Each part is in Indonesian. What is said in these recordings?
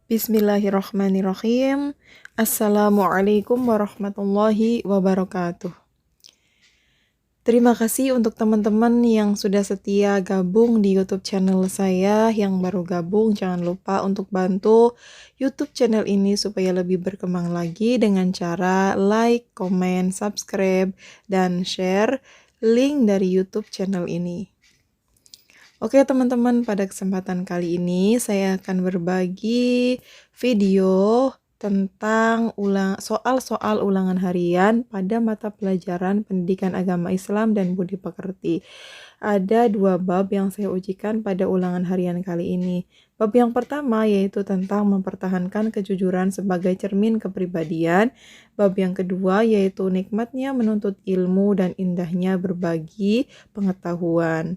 Bismillahirrahmanirrahim. Assalamualaikum warahmatullahi wabarakatuh. Terima kasih untuk teman-teman yang sudah setia gabung di YouTube channel saya. Yang baru gabung, jangan lupa untuk bantu YouTube channel ini supaya lebih berkembang lagi dengan cara like, komen, subscribe, dan share link dari YouTube channel ini. Oke teman-teman, pada kesempatan kali ini saya akan berbagi video tentang soal-soal ulangan harian pada mata pelajaran Pendidikan Agama Islam dan Budi Pekerti. Ada 2 bab yang saya ujikan pada ulangan harian kali ini. Bab yang pertama yaitu tentang mempertahankan kejujuran sebagai cermin kepribadian. Bab yang kedua yaitu nikmatnya menuntut ilmu dan indahnya berbagi pengetahuan.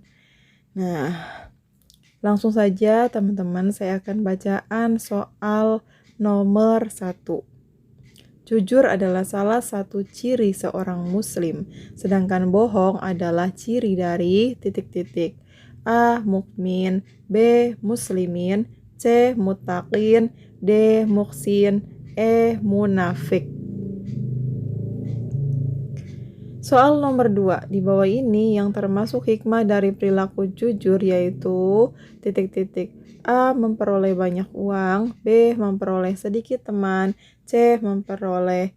Nah, langsung saja teman-teman, saya akan bacaan soal nomor 1. Jujur adalah salah satu ciri seorang muslim, sedangkan bohong adalah ciri dari titik-titik. A. Mukmin, B. Muslimin, C. Muttaqin, D. Muhsin, E. Munafik. Soal nomor 2, di bawah ini yang termasuk hikmah dari perilaku jujur yaitu titik-titik. A. Memperoleh banyak uang, B. Memperoleh sedikit teman, C. Memperoleh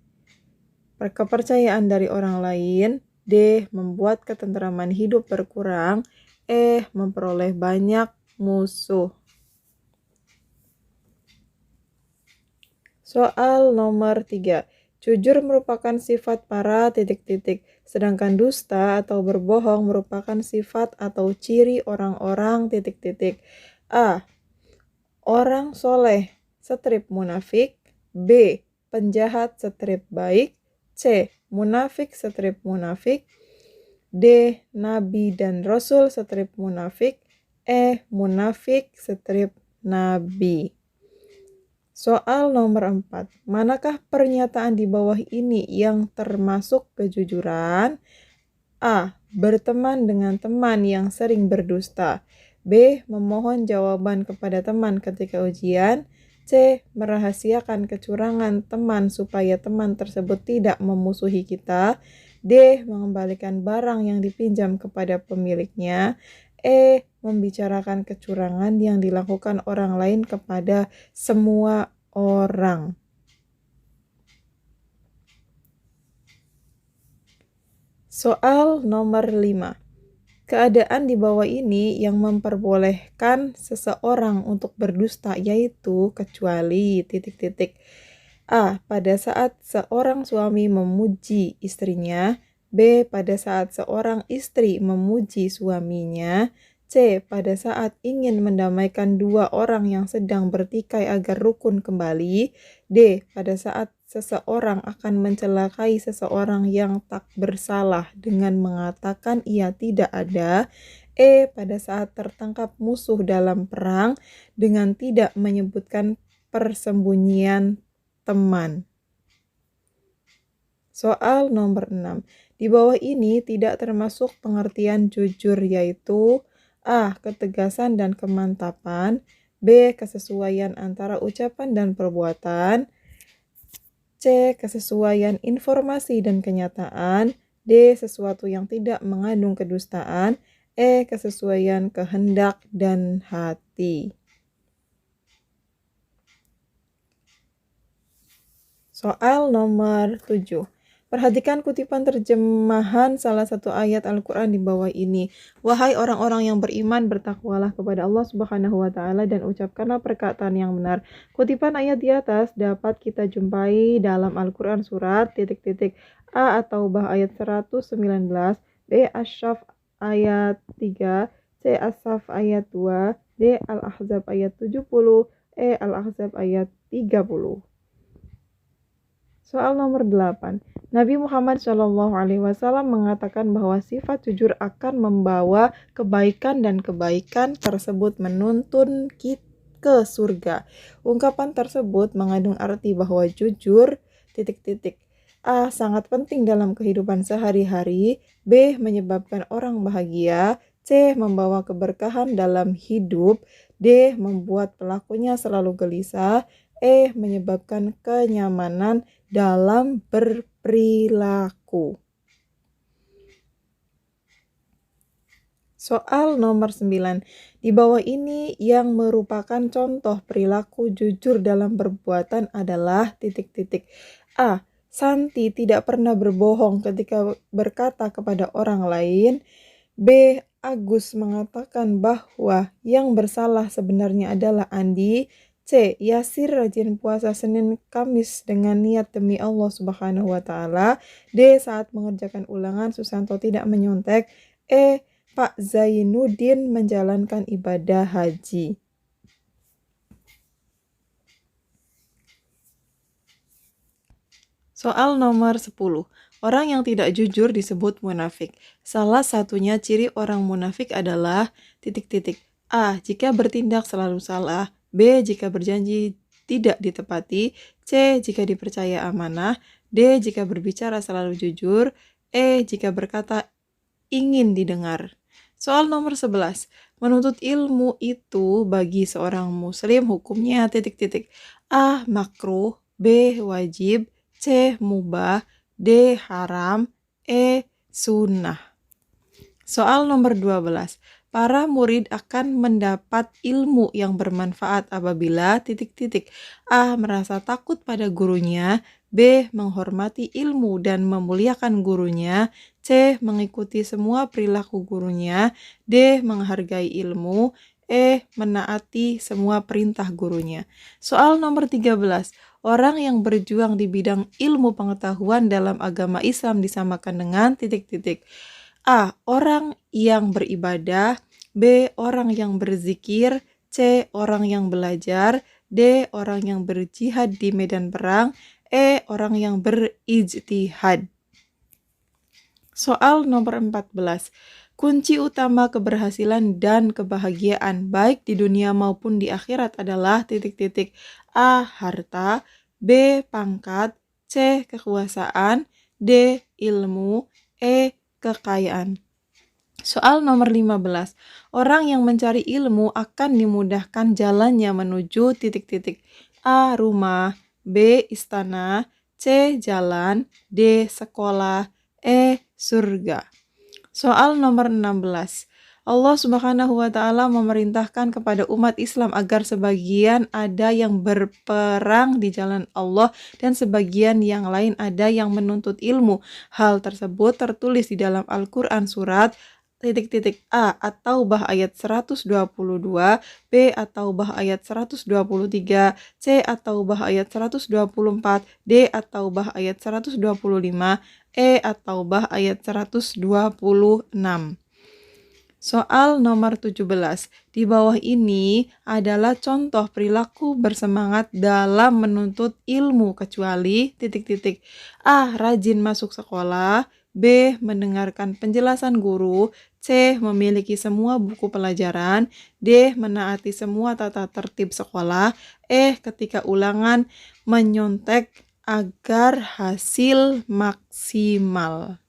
kepercayaan dari orang lain, D. Membuat ketentraman hidup berkurang, E. Memperoleh banyak musuh. Soal nomor 3. Jujur merupakan sifat para titik-titik, sedangkan dusta atau berbohong merupakan sifat atau ciri orang-orang titik-titik. A. Orang soleh strip munafik, B. Penjahat strip baik, C. Munafik strip munafik, D. Nabi dan Rasul strip munafik, E. Munafik strip nabi. Soal nomor 4. Manakah pernyataan di bawah ini yang termasuk kejujuran? A. Berteman dengan teman yang sering berdusta. B. Memohon jawaban kepada teman ketika ujian. C. Merahasiakan kecurangan teman supaya teman tersebut tidak memusuhi kita. D. Mengembalikan barang yang dipinjam kepada pemiliknya. E. Membicarakan kecurangan yang dilakukan orang lain kepada semua orang. Soal nomor 5. Keadaan di bawah ini yang memperbolehkan seseorang untuk berdusta yaitu kecuali titik-titik. A. Pada saat seorang suami memuji istrinya, B. Pada saat seorang istri memuji suaminya, C. Pada saat ingin mendamaikan 2 orang yang sedang bertikai agar rukun kembali, D. Pada saat seseorang akan mencelakai seseorang yang tak bersalah dengan mengatakan ia tidak ada, E. Pada saat tertangkap musuh dalam perang dengan tidak menyebutkan persembunyian teman. Soal nomor 6. Di bawah ini tidak termasuk pengertian jujur yaitu A. Ketegasan dan kemantapan, B. Kesesuaian antara ucapan dan perbuatan, C. Kesesuaian informasi dan kenyataan, D. Sesuatu yang tidak mengandung kedustaan, E. Kesesuaian kehendak dan hati. Soal nomor 7. Perhatikan kutipan terjemahan salah satu ayat Al-Quran di bawah ini. Wahai orang-orang yang beriman, bertakwalah kepada Allah Subhanahu wa Ta'ala dan ucapkanlah perkataan yang benar. Kutipan ayat di atas dapat kita jumpai dalam Al-Quran surat titik-titik A At-Taubah ayat 119, B Asy-Syaff ayat 3, C As-Saff ayat 2, D Al-Ahzab ayat 70, E Al-Ahzab ayat 30. Soal nomor 8. Nabi Muhammad SAW mengatakan bahwa sifat jujur akan membawa kebaikan dan kebaikan tersebut menuntun kita ke surga. Ungkapan tersebut mengandung arti bahwa jujur titik-titik. A. Sangat penting dalam kehidupan sehari-hari. B. Menyebabkan orang bahagia. C. Membawa keberkahan dalam hidup. D. Membuat pelakunya selalu gelisah. E. Menyebabkan kenyamanan dalam berperilaku. Soal nomor 9. Di bawah ini yang merupakan contoh perilaku jujur dalam perbuatan adalah titik-titik. A. Santi tidak pernah berbohong ketika berkata kepada orang lain. B. Agus mengatakan bahwa yang bersalah sebenarnya adalah Andi. C. Yasir rajin puasa Senin Kamis dengan niat demi Allah Subhanahu wa taala. D. Saat mengerjakan ulangan Susanto tidak menyontek. E. Pak Zainuddin menjalankan ibadah haji. Soal nomor 10. Orang yang tidak jujur disebut munafik. Salah satunya ciri orang munafik adalah titik-titik. A. Jika bertindak selalu salah. B. Jika berjanji tidak ditepati. C. Jika dipercaya amanah. D. Jika berbicara selalu jujur. E. Jika berkata ingin didengar. Soal nomor 11. Menuntut ilmu itu bagi seorang muslim hukumnya titik-titik. A. Makruh. B. Wajib. C. Mubah. D. Haram. E. Sunnah. Soal nomor 12. Para murid akan mendapat ilmu yang bermanfaat apabila titik-titik. A. Merasa takut pada gurunya. B. Menghormati ilmu dan memuliakan gurunya. C. Mengikuti semua perilaku gurunya. D. Menghargai ilmu. E. Menaati semua perintah gurunya. Soal nomor 13. Orang yang berjuang di bidang ilmu pengetahuan dalam agama Islam disamakan dengan titik-titik. A. Orang yang beribadah. B. Orang yang berzikir. C. Orang yang belajar. D. Orang yang berjihad di medan perang. E. Orang yang berijtihad. Soal nomor 14. Kunci utama keberhasilan dan kebahagiaan baik di dunia maupun di akhirat adalah titik-titik. A. Harta. B. Pangkat. C. Kekuasaan. D. Ilmu. E. Kekayaan. Soal nomor 15. Orang yang mencari ilmu akan dimudahkan jalannya menuju titik-titik. A. Rumah. B. Istana. C. Jalan. D. Sekolah. E. Surga. Soal nomor 16. Allah Subhanahu wa taala memerintahkan kepada umat Islam agar sebagian ada yang berperang di jalan Allah dan sebagian yang lain ada yang menuntut ilmu. Hal tersebut tertulis di dalam Al-Qur'an surat titik-titik A At-Taubah ayat 122, B At-Taubah ayat 123, C At-Taubah ayat 124, D At-Taubah ayat 125, E At-Taubah ayat 126. Soal nomor 17. Di bawah ini adalah contoh perilaku bersemangat dalam menuntut ilmu kecuali titik-titik. A. Rajin masuk sekolah. B. Mendengarkan penjelasan guru. C. Memiliki semua buku pelajaran. D. Menaati semua tata tertib sekolah. E. Ketika ulangan menyontek agar hasil maksimal.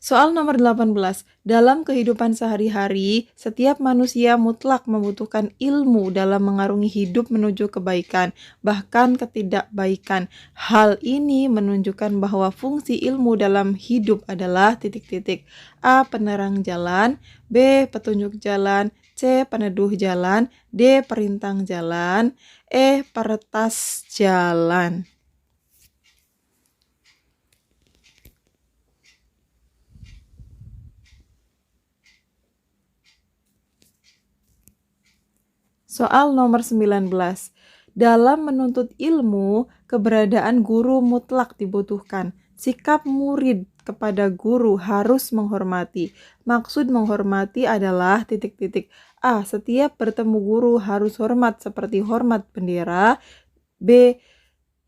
Soal nomor 18. Dalam kehidupan sehari-hari, setiap manusia mutlak membutuhkan ilmu dalam mengarungi hidup menuju kebaikan, bahkan ketidakbaikan. Hal ini menunjukkan bahwa fungsi ilmu dalam hidup adalah titik-titik. A. Penerang jalan. B. Petunjuk jalan. C. Peneduh jalan. D. Perintang jalan. E. Peretas jalan. Soal nomor 19. Dalam menuntut ilmu, keberadaan guru mutlak dibutuhkan. Sikap murid kepada guru harus menghormati. Maksud menghormati adalah titik-titik. A. Setiap bertemu guru harus hormat seperti hormat bendera. B.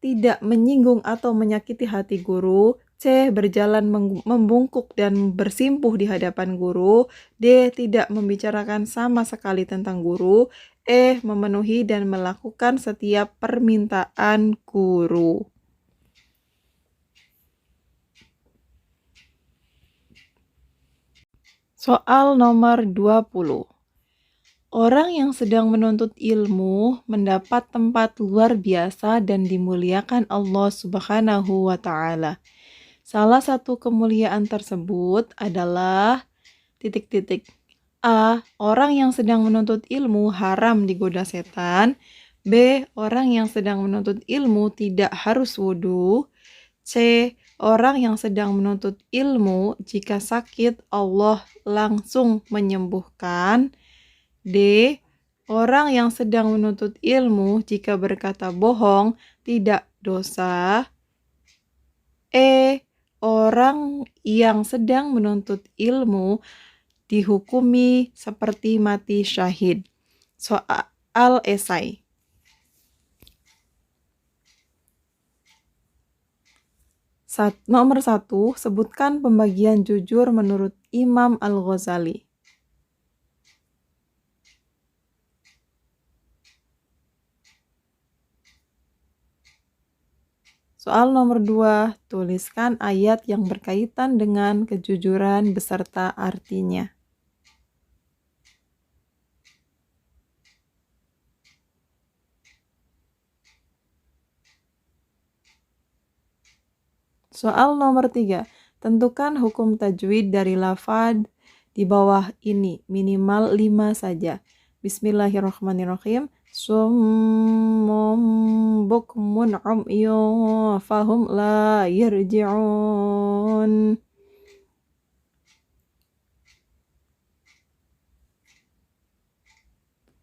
Tidak menyinggung atau menyakiti hati guru. C. Berjalan membungkuk dan bersimpuh di hadapan guru. D. Tidak membicarakan sama sekali tentang guru. E. Memenuhi dan melakukan setiap permintaan guru. Soal nomor 20. Orang yang sedang menuntut ilmu mendapat tempat luar biasa dan dimuliakan Allah Subhanahu wa Ta'ala. Salah satu kemuliaan tersebut adalah titik-titik. A. Orang yang sedang menuntut ilmu haram digoda setan. B. Orang yang sedang menuntut ilmu tidak harus wudhu. C. Orang yang sedang menuntut ilmu jika sakit Allah langsung menyembuhkan. D. Orang yang sedang menuntut ilmu jika berkata bohong tidak dosa. E. Orang yang sedang menuntut ilmu dihukumi seperti mati syahid. Soal esai. Nomor 1, sebutkan pembagian jujur menurut Imam Al-Ghazali. Soal nomor 2, tuliskan ayat yang berkaitan dengan kejujuran beserta artinya. Soal nomor 3, tentukan hukum tajwid dari lafadz di bawah ini, minimal 5 saja. Bismillahirrahmanirrahim. Summum bukmun umyun fahum la yarji'un.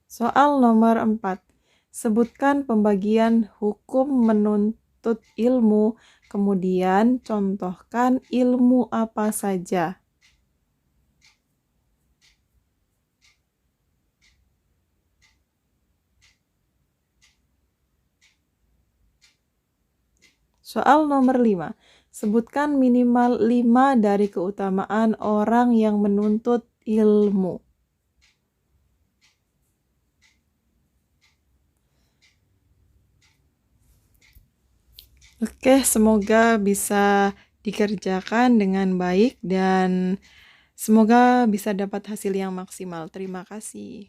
Soal nomor 4. Sebutkan pembagian hukum menuntut ilmu, kemudian contohkan ilmu apa saja. Soal nomor 5. Sebutkan minimal 5 dari keutamaan orang yang menuntut ilmu. Oke, semoga bisa dikerjakan dengan baik dan semoga bisa dapat hasil yang maksimal. Terima kasih.